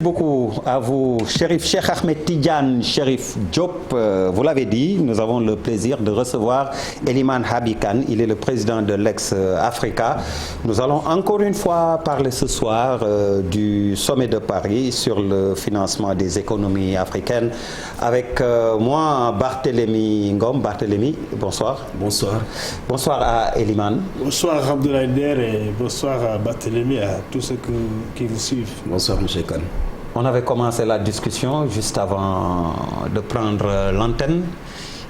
Beaucoup à vous, Chérif Cheikh Ahmed Tidiane, Chérif Diop. Vous l'avez dit, nous avons le plaisir de recevoir Elimane Habib Kane. Il est le président de l'ex-Africa. Nous allons encore une fois parler ce soir du sommet de Paris sur le financement des économies africaines. Avec moi, Barthélémy Ngom. Barthélémy, bonsoir. Bonsoir. Bonsoir à Elimane. Bonsoir Abdoulaye Der et bonsoir à Barthélémy, à tous ceux qui vous suivent. Bonsoir M. Kane. On avait commencé la discussion juste avant de prendre l'antenne.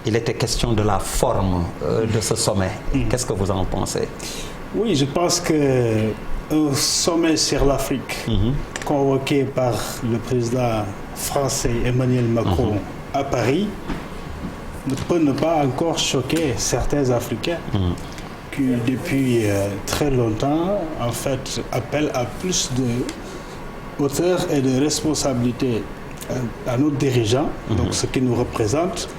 Il était question de la forme de ce sommet. Qu'est-ce que vous en pensez? Oui, je pense qu'un sommet sur l'Afrique, convoqué par le président français Emmanuel Macron à Paris, ne peut ne pas encore choquer certains Africains qui, depuis très longtemps, en fait, appellent à plus de hauteur et de responsabilité à nos dirigeants, donc ce qui nous représente,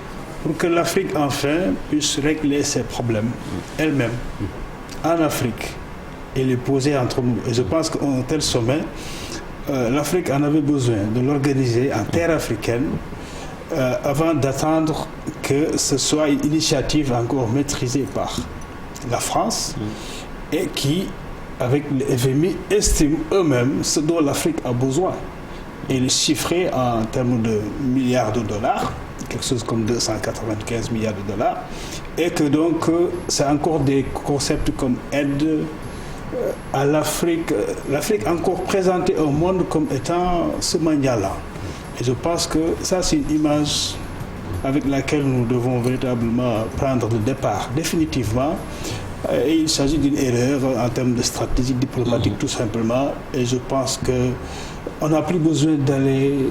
pour que l'Afrique enfin puisse régler ses problèmes elle-même en Afrique et les poser entre nous. Et je pense qu'un tel sommet, l'Afrique en avait besoin de l'organiser en terre africaine avant d'attendre que ce soit une initiative encore maîtrisée par la France et qui, avec le FMI, estiment eux-mêmes ce dont l'Afrique a besoin et le chiffrer en termes de milliards de dollars, quelque chose comme 295 milliards de dollars, et que donc c'est encore des concepts comme aide à l'Afrique, l'Afrique encore présentée au monde comme étant ce mania-là. Et je pense que ça, c'est une image avec laquelle nous devons véritablement prendre le départ définitivement. Et il s'agit d'une erreur en termes de stratégie diplomatique tout simplement. Et je pense qu'on n'a plus besoin d'aller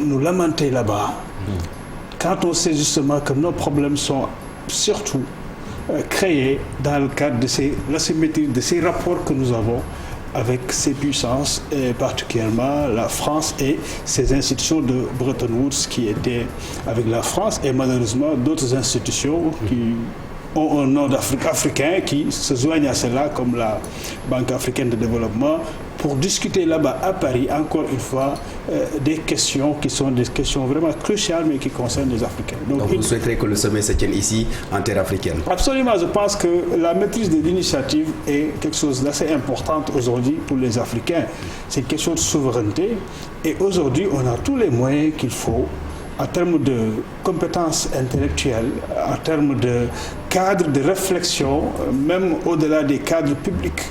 nous lamenter là-bas. Quand on sait justement que nos problèmes sont surtout créés dans le cadre de l'asymétrie de ces rapports que nous avons avec ces puissances, et particulièrement la France et ses institutions de Bretton Woods qui étaient avec la France, et malheureusement d'autres institutions qui ont un nom africain qui se joignent à cela, comme la Banque africaine de développement, pour discuter là-bas à Paris, encore une fois, des questions qui sont des questions vraiment cruciales, mais qui concernent les Africains. Donc vous souhaiterez que le sommet se tienne ici, en terre africaine? Absolument, je pense que la maîtrise de l'initiative est quelque chose d'assez important aujourd'hui pour les Africains. C'est une question de souveraineté, et aujourd'hui, on a tous les moyens qu'il faut en termes de compétences intellectuelles, en termes de cadres de réflexion, même au-delà des cadres publics,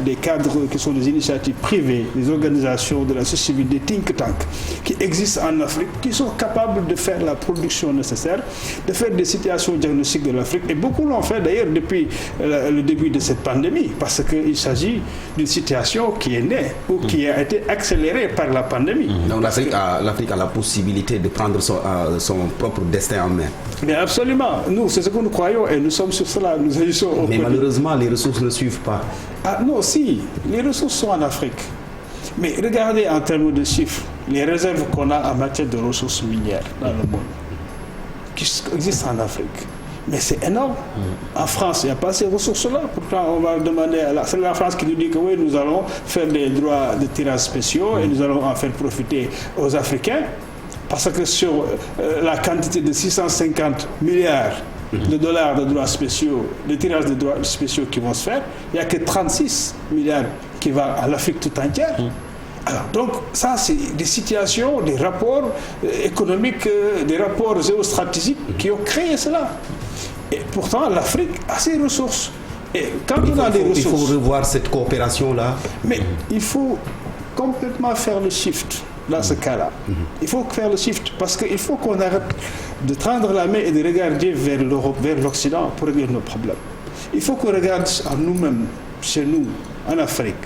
des cadres qui sont des initiatives privées, des organisations de la société civile, des think tanks qui existent en Afrique, qui sont capables de faire la production nécessaire, de faire des situations diagnostiques de l'Afrique. Et beaucoup l'ont fait d'ailleurs depuis le début de cette pandémie, parce qu'il s'agit d'une situation qui est née ou qui a été accélérée par la pandémie. Donc l'Afrique a la possibilité de prendre son propre destin en main. Mais absolument, nous, c'est ce que nous croyons et nous sommes sur cela. Nous agissons au Mais malheureusement, les ressources ne suivent pas. Ah non, si, les ressources sont en Afrique. Mais regardez en termes de chiffres, les réserves qu'on a en matière de ressources minières dans le monde, qui existent en Afrique. Mais c'est énorme. En France, il n'y a pas ces ressources-là. Pourtant, on va demander c'est la France qui nous dit que oui, nous allons faire des droits de tirage spéciaux et nous allons en faire profiter aux Africains. Parce que sur la quantité de 650 milliards de dollars de droits spéciaux, de tirages de droits spéciaux qui vont se faire, il n'y a que 36 milliards qui vont à l'Afrique tout entière. Alors, donc, ça, c'est des situations, des rapports économiques, des rapports géostratégiques qui ont créé cela. Et pourtant, l'Afrique a ses ressources. Et quand on a des ressources... Il faut revoir cette coopération-là. Mais il faut complètement faire le shift. Dans ce cas-là, il faut faire le shift parce qu'il faut qu'on arrête de tendre la main et de regarder vers l'Europe, vers l'Occident pour régler nos problèmes. Il faut qu'on regarde à nous-mêmes, chez nous, en Afrique,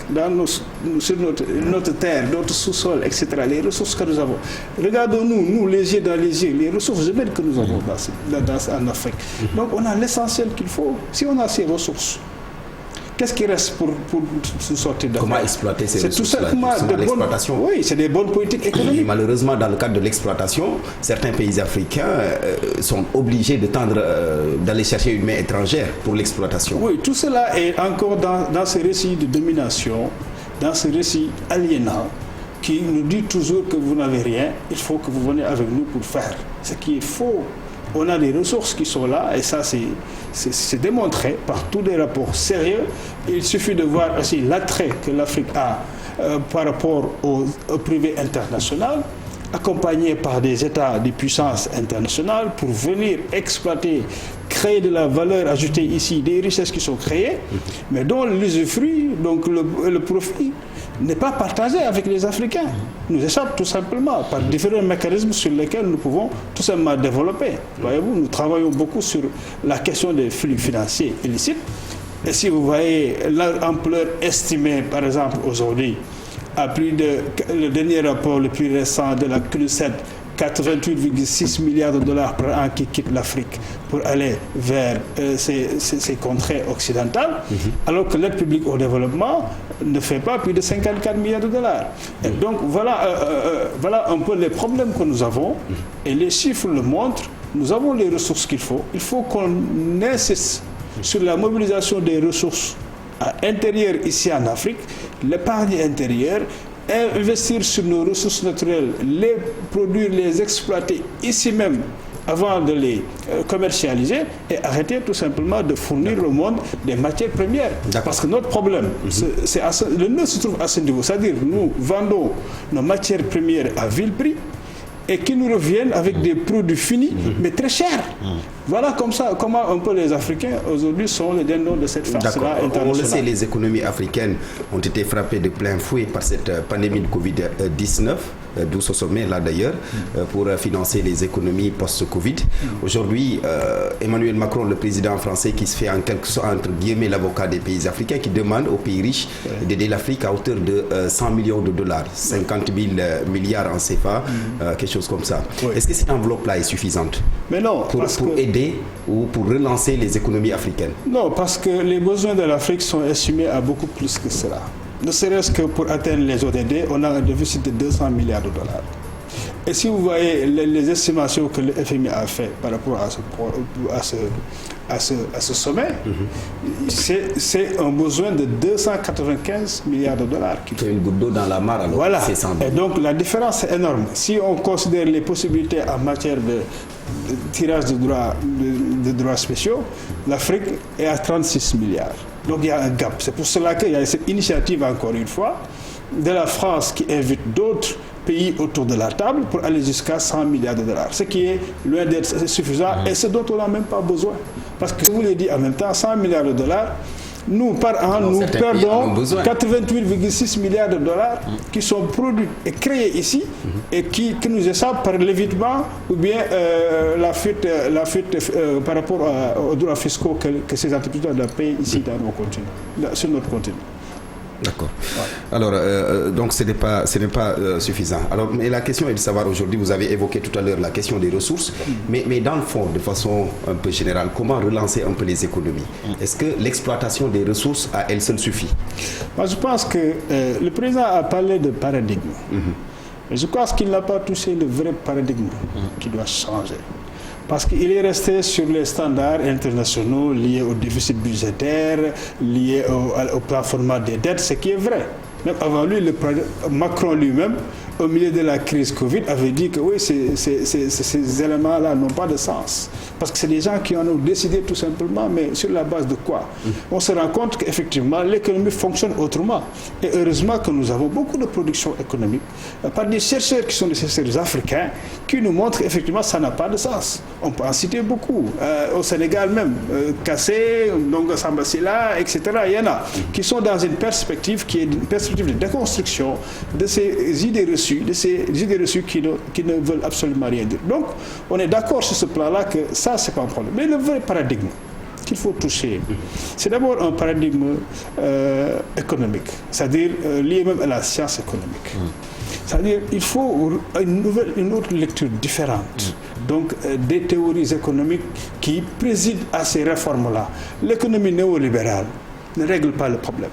sur notre terre, notre sous-sol, etc., les ressources que nous avons. Regardons-nous, nous, les yeux dans les yeux, les ressources humaines que nous avons en Afrique. Donc on a l'essentiel qu'il faut. Si on a ces ressources, qu'est-ce qui reste pour se sortir d'affaire? Comment exploiter ces ressources? C'est tout simplement l'exploitation. Oui, c'est des bonnes politiques économiques. Et malheureusement, dans le cadre de l'exploitation, certains pays africains sont obligés d'aller chercher une main étrangère pour l'exploitation. Oui, tout cela est encore dans ce récit de domination, dans ce récit aliénant qui nous dit toujours que vous n'avez rien, il faut que vous veniez avec nous pour faire. Ce qui est faux. On a des ressources qui sont là et ça c'est démontré par tous les rapports sérieux. Il suffit de voir aussi l'attrait que l'Afrique a par rapport au privé international, accompagné par des États, des puissances internationales pour venir exploiter, créer de la valeur ajoutée ici, des richesses qui sont créées, mais dont l'usufruit, donc le profit, n'est pas partagé avec les Africains. Nous échappe tout simplement par différents mécanismes sur lesquels nous pouvons tout simplement développer. Voyez-vous, nous travaillons beaucoup sur la question des flux financiers illicites. Et si vous voyez leur ampleur estimée, par exemple, aujourd'hui, à plus de le dernier rapport le plus récent de la CNUSED, 88,6 milliards de dollars par an qui quittent l'Afrique pour aller vers ces contrées occidentales, alors que l'aide publique au développement ne fait pas plus de 54 milliards de dollars. Et donc voilà un peu les problèmes que nous avons, et les chiffres le montrent. Nous avons les ressources qu'il faut. Il faut qu'on insiste sur la mobilisation des ressources intérieures ici en Afrique, l'épargne intérieure, investir sur nos ressources naturelles, les produire, les exploiter ici même avant de les commercialiser et arrêter tout simplement de fournir au monde des matières premières. Parce que notre problème, le nœud se trouve à ce niveau. C'est-à-dire nous vendons nos matières premières à vil prix et qui nous reviennent avec des produits finis, mais très chers. Voilà comme ça, comment un peu les Africains aujourd'hui sont les dindons de cette farce-là internationale. On le sait, les économies africaines ont été frappées de plein fouet par cette pandémie de Covid-19, d'où ce sommet là d'ailleurs, pour financer les économies post-Covid. Aujourd'hui, Emmanuel Macron, le président français, qui se fait en quelque sorte, entre guillemets, l'avocat des pays africains, qui demande aux pays riches d'aider l'Afrique à hauteur de 100 millions de dollars, 50 000 milliards en CFA, quelque chose comme ça. Est-ce que cette enveloppe-là est suffisante? Mais non, pour aider ou pour relancer les économies africaines? Non, parce que les besoins de l'Afrique sont estimés à beaucoup plus que cela. Ne serait-ce que pour atteindre les ODD, on a un déficit de 200 milliards de dollars. Et si vous voyez les estimations que le FMI a fait par rapport à ce sommet, c'est un besoin de 295 milliards de dollars. C'est une goutte d'eau dans la mare, alors. Voilà. Et donc la différence est énorme. Si on considère les possibilités en matière de tirage de droits spéciaux, l'Afrique est à 36 milliards. Donc il y a un gap. C'est pour cela qu'il y a cette initiative, encore une fois, de la France qui invite d'autres pays autour de la table pour aller jusqu'à 100 milliards de dollars, ce qui est loin d'être suffisant et ce dont on n'a même pas besoin. Parce que je vous l'ai dit en même temps, 100 milliards de dollars, nous, par an, nous perdons 88,6 milliards de dollars qui sont produits et créés ici et qui nous échappent par l'évitement ou bien la fuite par rapport aux droits fiscaux que ces entreprises doivent payer ici sur notre continent. D'accord. Ouais. Alors, donc ce n'est pas suffisant. Alors, mais la question est de savoir aujourd'hui, vous avez évoqué tout à l'heure la question des ressources, mais dans le fond, de façon un peu générale, comment relancer un peu les économies? Est-ce que l'exploitation des ressources à elle seule suffit? Moi, je pense que le président a parlé de paradigme. Mais je pense qu'il n'a pas touché le vrai paradigme qui doit changer. Parce qu'il est resté sur les standards internationaux liés au déficit budgétaire, liés au plafonnement des dettes, ce qui est vrai. Même avant lui, Macron lui-même, au milieu de la crise Covid, avait dit que oui, ces éléments-là n'ont pas de sens. Parce que c'est des gens qui en ont décidé tout simplement, mais sur la base de quoi? On se rend compte qu'effectivement, l'économie fonctionne autrement. Et heureusement que nous avons beaucoup de production économique par des chercheurs qui sont des chercheurs africains qui nous montrent qu'effectivement, ça n'a pas de sens. On peut en citer beaucoup. Au Sénégal même, Kassé, Ndongo Sambasila, etc. Il y en a qui sont dans une perspective qui est une perspective de déconstruction de ces idées reçues qui ne veulent absolument rien dire. Donc, on est d'accord sur ce plan-là que ça, c'est pas un problème. Mais le vrai paradigme qu'il faut toucher, c'est d'abord un paradigme économique, c'est-à-dire lié même à la science économique. C'est-à-dire qu'il faut une autre lecture différente. Donc, des théories économiques qui président à ces réformes-là. L'économie néolibérale ne règle pas le problème.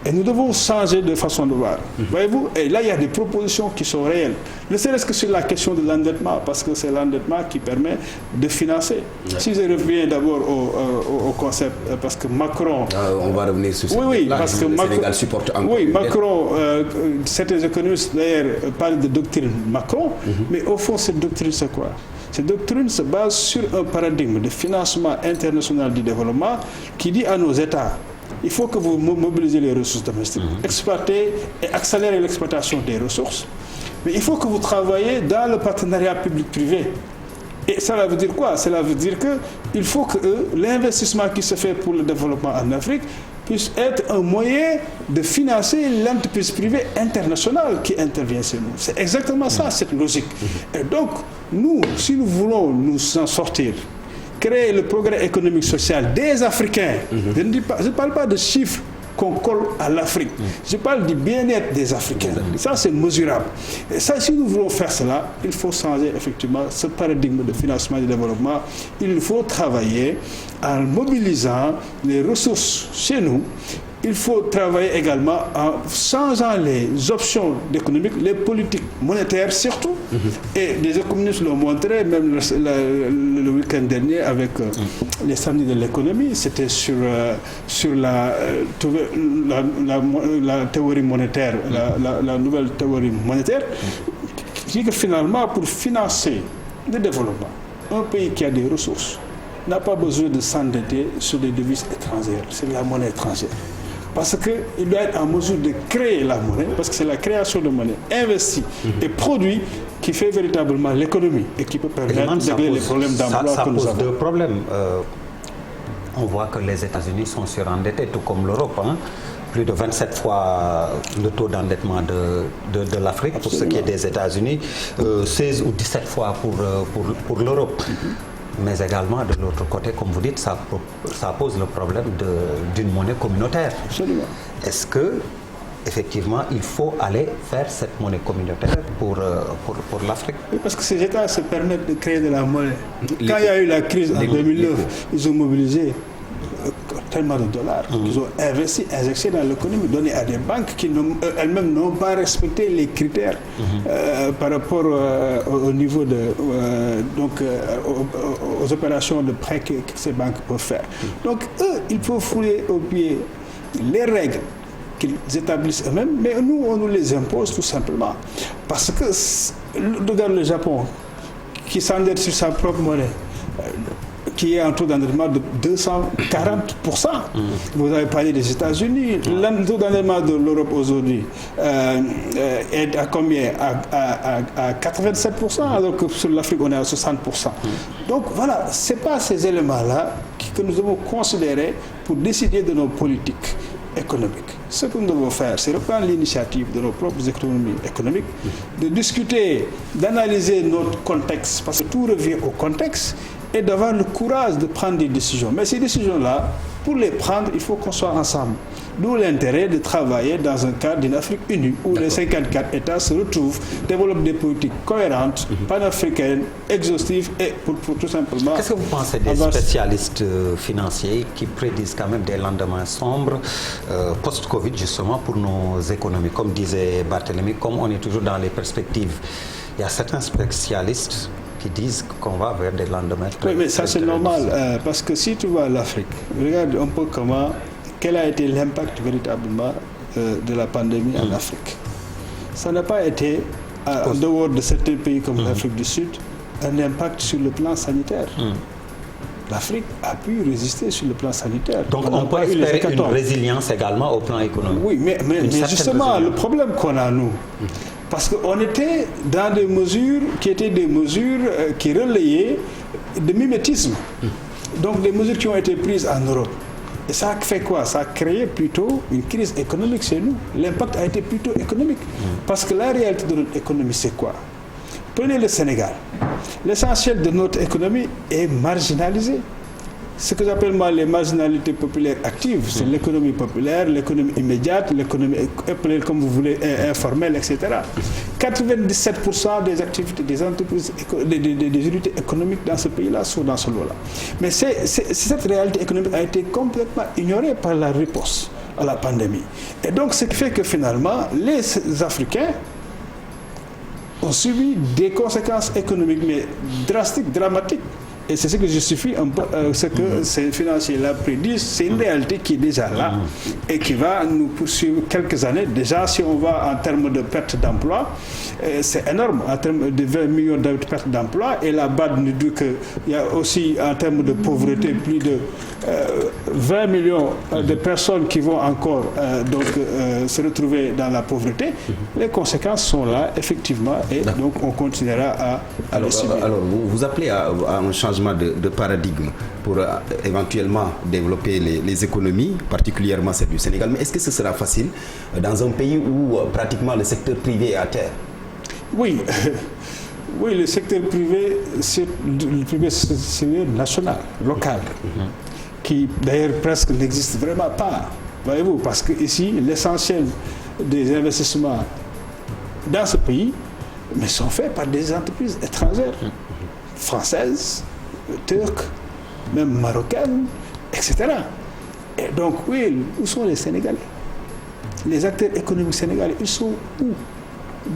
Et nous devons changer de façon de voir. Voyez-vous, et là, il y a des propositions qui sont réelles. Ne serait-ce que sur la question de l'endettement, parce que c'est l'endettement qui permet de financer. Si je reviens d'abord au concept, parce que Macron... on va revenir sur ça. Oui, parce que le Sénégal supporte encore. Oui, Macron, certains économistes d'ailleurs parlent de doctrine Macron, mais au fond, cette doctrine, c'est quoi? Cette doctrine se base sur un paradigme de financement international du développement qui dit à nos États: il faut que vous mobilisez les ressources domestiques, exploiter et accélérer l'exploitation des ressources. Mais il faut que vous travaillez dans le partenariat public-privé. Et cela veut dire quoi? Cela veut dire qu'il faut que l'investissement qui se fait pour le développement en Afrique puisse être un moyen de financer l'entreprise privée internationale qui intervient chez nous. C'est exactement ça, cette logique. Et donc, nous, si nous voulons nous en sortir, créer le progrès économique social des Africains. Je ne parle pas de chiffres qu'on colle à l'Afrique. Je parle du bien-être des Africains. Ça, c'est mesurable. Et ça, si nous voulons faire cela, il faut changer effectivement ce paradigme de financement du développement. Il faut travailler en mobilisant les ressources chez nous. Il faut travailler également en changeant les options économiques, les politiques monétaires surtout. Et les économistes l'ont montré, même le week-end dernier avec les samedis de l'économie, c'était sur la théorie monétaire, la nouvelle théorie monétaire, qui dit que finalement, pour financer le développement, un pays qui a des ressources n'a pas besoin de s'endetter sur des devises étrangères, c'est de la monnaie étrangère. Parce qu'il doit être en mesure de créer la monnaie, parce que c'est la création de monnaie investie et produit qui fait véritablement l'économie et qui peut permettre de régler les problèmes d'emploi que nous avons. Ça pose deux problèmes. On voit que les États-Unis sont surendettés, tout comme l'Europe. Plus de 27 fois le taux d'endettement de l'Afrique pour ce qui est des États-Unis, 16 ou 17 fois pour l'Europe. Mais également, de l'autre côté, comme vous dites, ça pose le problème d'une monnaie communautaire. Absolument. Est-ce que, effectivement, il faut aller faire cette monnaie communautaire pour l'Afrique? Oui, parce que ces États se permettent de créer de la monnaie. Quand il y a eu la crise en 2009, ils ont mobilisé tellement de dollars qu'ils ont investi, injecté dans l'économie, donné à des banques qui elles-mêmes n'ont pas respecté les critères par rapport au niveau aux opérations de prêt que ces banques peuvent faire. Donc eux, ils peuvent fouler au pied les règles qu'ils établissent eux-mêmes, mais nous, on nous les impose tout simplement. Parce que, regarde le Japon, qui s'endette sur sa propre monnaie, qui est un taux d'endettement de 240%. Vous avez parlé des États-Unis. Le taux d'endettement de l'Europe aujourd'hui est à combien? À 87%, alors que sur l'Afrique, on est à 60%. Donc voilà, ce n'est pas ces éléments-là que nous devons considérer pour décider de nos politiques économiques. Ce que nous devons faire, c'est reprendre l'initiative de nos propres économies économiques, de discuter, d'analyser notre contexte, parce que tout revient au contexte, et d'avoir le courage de prendre des décisions. Mais ces décisions-là, pour les prendre, il faut qu'on soit ensemble. D'où l'intérêt de travailler dans un cadre d'une Afrique unie, où les 54 États se retrouvent, développent des politiques cohérentes, panafricaines, exhaustives, et pour tout simplement... Qu'est-ce que vous pensez des spécialistes financiers qui prédisent quand même des lendemains sombres post-Covid, justement, pour nos économies? Comme disait Barthélemy, comme on est toujours dans les perspectives, il y a certains spécialistes qui disent qu'on va vers des lendemains très... Oui, mais ça c'est normal, parce que si tu vois l'Afrique, regarde un peu quel a été l'impact véritablement de la pandémie en Afrique. Ça n'a pas été, en dehors de certains pays comme l'Afrique du Sud, un impact sur le plan sanitaire. L'Afrique a pu résister sur le plan sanitaire. Donc on peut espérer une résilience également au plan économique. Oui, mais justement, le problème qu'on a, nous, parce qu'on était dans des mesures qui étaient des mesures qui relayaient de mimétisme. Donc des mesures qui ont été prises en Europe. Et ça a fait quoi? Ça a créé plutôt une crise économique chez nous. L'impact a été plutôt économique. Parce que la réalité de notre économie, c'est quoi? Prenez le Sénégal. L'essentiel de notre économie est marginalisé. Ce que j'appelle moi les marginalités populaires actives, c'est l'économie populaire, l'économie immédiate, l'économie appelée comme vous voulez informelle, etc. 97% des activités des entreprises, des unités économiques dans ce pays-là sont dans ce lot-là. Mais cette réalité économique a été complètement ignorée par la riposte. à la pandémie. Et donc, ce qui fait que finalement, les Africains ont subi des conséquences économiques, mais drastiques, dramatiques. Et c'est ce que justifie un peu ce que ces financiers-là prédisent. C'est une réalité qui est déjà là et qui va nous poursuivre quelques années. Déjà, si on va en termes de perte d'emploi, c'est énorme, en termes de 20 millions de pertes d'emploi. Et la BAD nous dit qu'il y a aussi, en termes de pauvreté, plus de 20 millions de personnes qui vont encore se retrouver dans la pauvreté. Les conséquences sont là, effectivement, et donc on continuera à les subir. Alors, vous appelez à un changement de paradigme pour éventuellement développer les économies, particulièrement celle du Sénégal. Mais est-ce que ce sera facile dans un pays où pratiquement le secteur privé est à terre? Oui. Oui, le secteur privé, c'est national, local, qui d'ailleurs presque n'existe vraiment pas, voyez-vous, parce que ici, l'essentiel des investissements dans ce pays sont faits par des entreprises étrangères, françaises, turques, même marocaines, etc. Et donc, oui, où sont les Sénégalais? Les acteurs économiques sénégalais, ils sont où?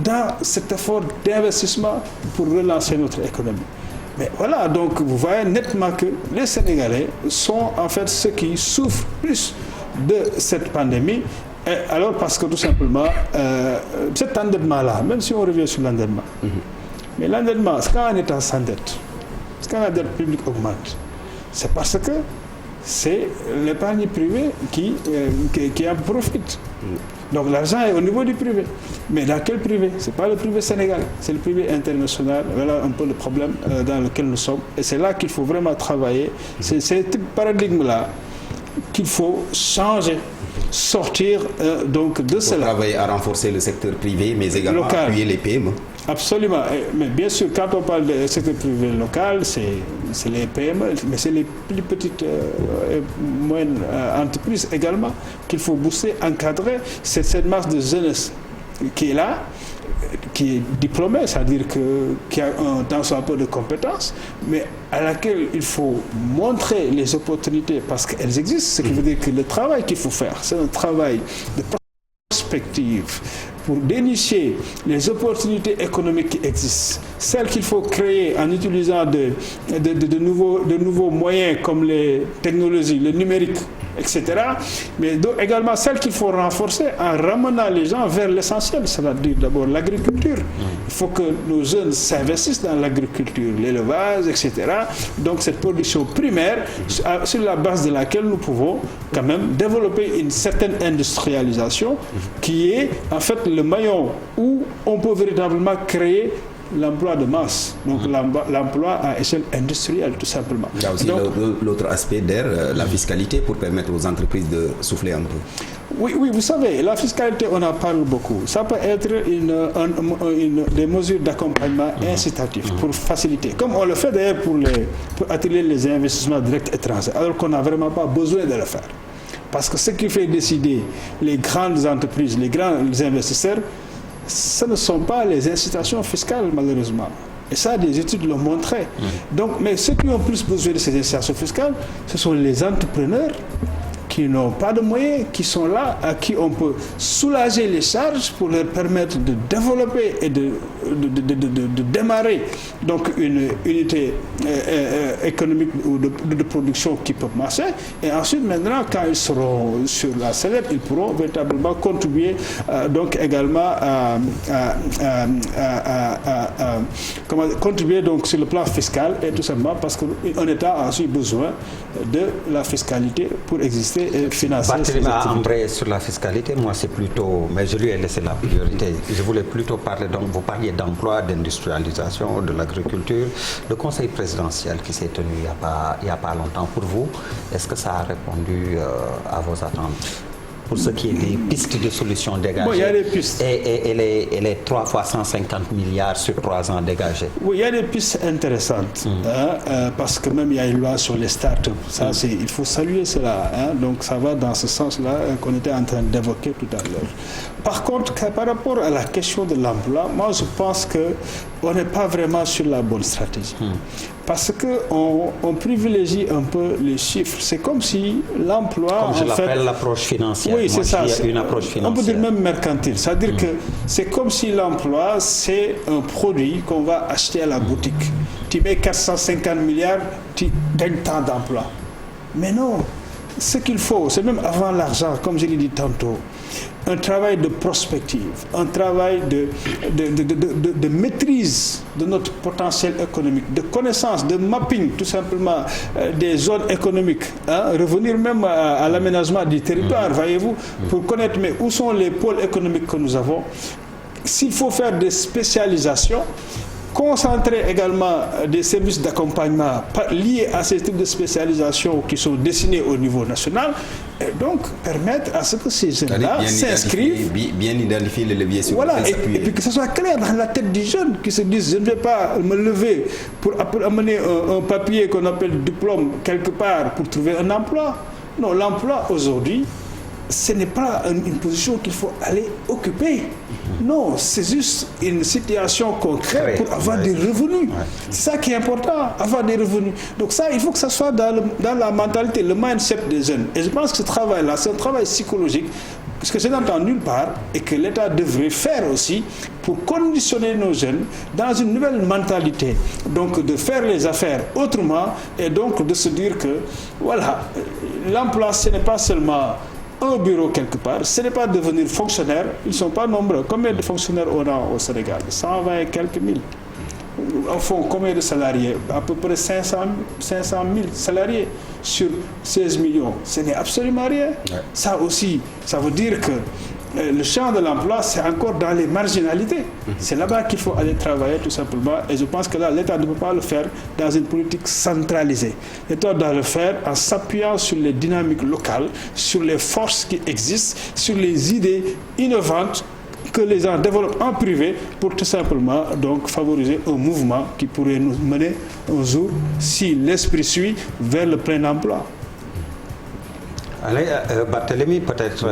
Dans cet effort d'investissement pour relancer notre économie. Mais voilà, donc vous voyez nettement que les Sénégalais sont en fait ceux qui souffrent plus de cette pandémie. Et alors parce que tout simplement, cet endettement-là, même si on revient sur l'endettement, mais l'endettement, c'est quand un État s'endette, c'est quand la dette publique augmente, c'est parce que c'est l'épargne privée qui en profite. Donc l'argent est au niveau du privé. Mais dans quel privé? Ce n'est pas le privé sénégalais, c'est le privé international. Voilà un peu le problème dans lequel nous sommes. Et c'est là qu'il faut vraiment travailler. C'est ce paradigme-là qu'il faut changer, sortir donc de cela. Travailler à renforcer le secteur privé, mais également local. Appuyer les PME. Absolument. Mais bien sûr, quand on parle de secteur privé local, c'est les PME, mais c'est les plus petites et moyennes entreprises également qu'il faut booster, encadrer. C'est cette masse de jeunesse qui est là, qui est diplômée, c'est-à-dire qui a un peu de compétences, mais à laquelle il faut montrer les opportunités parce qu'elles existent. Ce qui veut dire que le travail qu'il faut faire, c'est un travail de prospective pour dénicher les opportunités économiques qui existent, celles qu'il faut créer en utilisant de nouveaux moyens comme les technologies, le numérique, etc. Mais également celles qu'il faut renforcer en ramenant les gens vers l'essentiel, c'est-à-dire d'abord l'agriculture. Il faut que nos jeunes s'investissent dans l'agriculture, l'élevage, etc. Donc cette production primaire sur la base de laquelle nous pouvons quand même développer une certaine industrialisation qui est en fait le maillon où on peut véritablement créer l'emploi de masse, donc l'emploi à échelle industrielle tout simplement. Il y a aussi l'autre aspect la fiscalité pour permettre aux entreprises de souffler un peu. Oui, vous savez, la fiscalité, on en parle beaucoup. Ça peut être des mesures d'accompagnement incitatives pour faciliter, comme on le fait d'ailleurs pour attirer les investissements directs étrangers, alors qu'on n'a vraiment pas besoin de le faire. Parce que ce qui fait décider les grandes entreprises, les grands investisseurs, ce ne sont pas les incitations fiscales, malheureusement. Et ça, des études l'ont montré. Donc, mais ceux qui ont plus besoin de ces incitations fiscales, ce sont les entrepreneurs qui n'ont pas de moyens, qui sont là, à qui on peut soulager les charges pour leur permettre de développer et de démarrer donc une unité économique ou de production qui peut marcher. Et ensuite, maintenant, quand ils seront sur la sellette, ils pourront véritablement contribuer donc également contribuer donc sur le plan fiscal, et tout simplement parce qu'un État a aussi besoin de la fiscalité pour exister et financer. Barthélémy a embrayé sur la fiscalité, moi c'est plutôt, mais je lui ai laissé la priorité. Je voulais plutôt parler, donc vous parliez d'emploi, d'industrialisation, de l'agriculture. Le conseil présidentiel qui s'est tenu il n'y a pas longtemps, pour vous, est-ce que ça a répondu à vos attentes? Pour ce qui est des pistes de solutions dégagées. Bon, il y a des pistes. Et les 3 fois 150 milliards sur 3 ans dégagés. Oui, il y a des pistes intéressantes. Parce que même il y a une loi sur les startups. Ça, il faut saluer cela. Donc ça va dans ce sens-là qu'on était en train d'évoquer tout à l'heure. Par contre, par rapport à la question de l'emploi, moi je pense que on n'est pas vraiment sur la bonne stratégie. Parce qu'on privilégie un peu les chiffres. C'est comme si l'emploi... Comme je l'appelle l'approche financière. Oui, c'est ça. Une approche financière. On peut dire même mercantile. C'est-à-dire que c'est comme si l'emploi, c'est un produit qu'on va acheter à la boutique. Tu mets 450 milliards, tu gagnes tant d'emplois. Mais non, ce qu'il faut, c'est même avant l'argent, comme je l'ai dit tantôt, un travail de prospective, un travail de maîtrise de notre potentiel économique, de connaissance, de mapping tout simplement des zones économiques, revenir même à l'aménagement du territoire, voyez-vous, pour connaître mais où sont les pôles économiques que nous avons. S'il faut faire des spécialisations, concentrer également des services d'accompagnement liés à ces types de spécialisation qui sont dessinés au niveau national et donc permettre à ce que ces jeunes-là s'inscrivent. Bien identifier les leviers sur voilà, lesquels s'appuyer. Et puis que ce soit clair dans la tête du jeune qui se dise je ne vais pas me lever pour amener un papier qu'on appelle diplôme quelque part pour trouver un emploi. Non, l'emploi aujourd'hui, ce n'est pas une position qu'il faut aller occuper. Non, c'est juste une situation concrète pour avoir des revenus. C'est ça qui est important, avoir des revenus. Donc ça, il faut que ça soit dans la mentalité, le mindset des jeunes. Et je pense que ce travail-là, c'est un travail psychologique, ce que je n'entends nulle part, et que l'État devrait faire aussi pour conditionner nos jeunes dans une nouvelle mentalité. Donc de faire les affaires autrement, et donc de se dire que, voilà, l'emploi, ce n'est pas seulement un bureau quelque part, ce n'est pas devenir fonctionnaire, ils ne sont pas nombreux. Combien de fonctionnaires on a au Sénégal? 120 et quelques mille. Au fond, combien de salariés? À peu près 500 000 salariés sur 16 millions. Ce n'est absolument rien. Ça aussi, ça veut dire que le champ de l'emploi, c'est encore dans les marginalités. C'est là-bas qu'il faut aller travailler tout simplement. Et je pense que là, l'État ne peut pas le faire dans une politique centralisée. L'État doit le faire en s'appuyant sur les dynamiques locales, sur les forces qui existent, sur les idées innovantes que les gens développent en privé pour tout simplement donc favoriser un mouvement qui pourrait nous mener un jour, si l'esprit suit, vers le plein emploi. Allez, Barthélémy, peut-être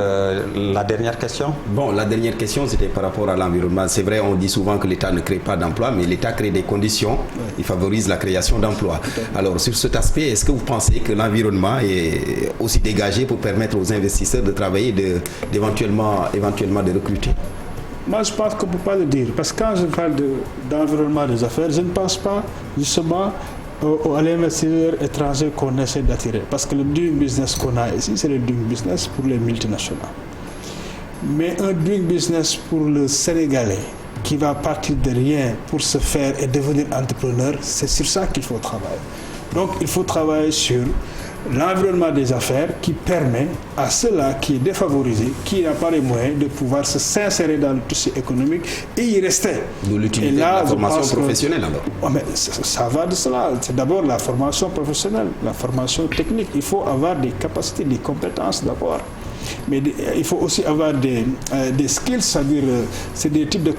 la dernière question. Bon, la dernière question, c'était par rapport à l'environnement. C'est vrai, on dit souvent que l'État ne crée pas d'emplois, mais l'État crée des conditions, il favorise la création d'emplois. Alors, sur cet aspect, est-ce que vous pensez que l'environnement est aussi dégagé pour permettre aux investisseurs de travailler, éventuellement de recruter? Moi, je pense qu'on ne peut pas le dire. Parce que quand je parle d'environnement des affaires, je ne pense pas justement à l'investisseur étranger qu'on essaie d'attirer. Parce que le doing business qu'on a ici, c'est le doing business pour les multinationales. Mais un doing business pour le Sénégalais qui va partir de rien pour se faire et devenir entrepreneur, c'est sur ça qu'il faut travailler. Donc, il faut travailler sur l'environnement des affaires qui permet à ceux-là qui est défavorisé, qui n'a pas les moyens de pouvoir s'insérer dans le tissu économique et y rester. D'où l'utilité de la formation professionnelle alors. Oh, mais ça va de cela. C'est d'abord la formation professionnelle, la formation technique. Il faut avoir des capacités, des compétences d'abord. Mais il faut aussi avoir des skills, c'est-à-dire c'est des types de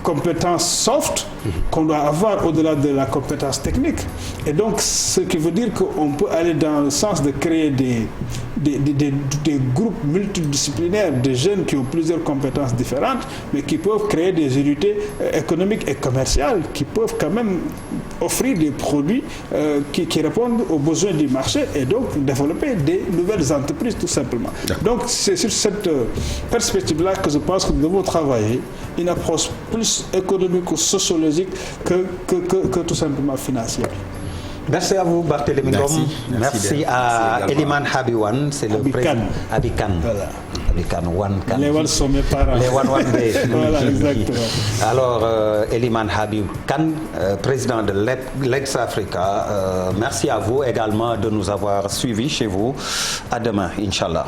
compétences soft qu'on doit avoir au-delà de la compétence technique. Et donc, ce qui veut dire qu'on peut aller dans le sens de créer des groupes multidisciplinaires de jeunes qui ont plusieurs compétences différentes, mais qui peuvent créer des unités économiques et commerciales, qui peuvent quand même offrir des produits qui répondent aux besoins du marché et donc développer des nouvelles entreprises tout simplement. Donc, c'est sur cette perspective-là que je pense que nous devons travailler une approche plus économique ou sociologique que tout simplement financière. Merci à vous, Barthélémy Ngom. Merci à Eliman Habib Wane, c'est le président. Habib Kane. Voilà. Habib Kane, Wane Kane. Les Wane sont mes parents. Les Wane Voilà, exactement. Alors, Eliman Habib Kane, président de l'Ex-Africa, merci à vous également de nous avoir suivis chez vous. À demain, Inch'Allah.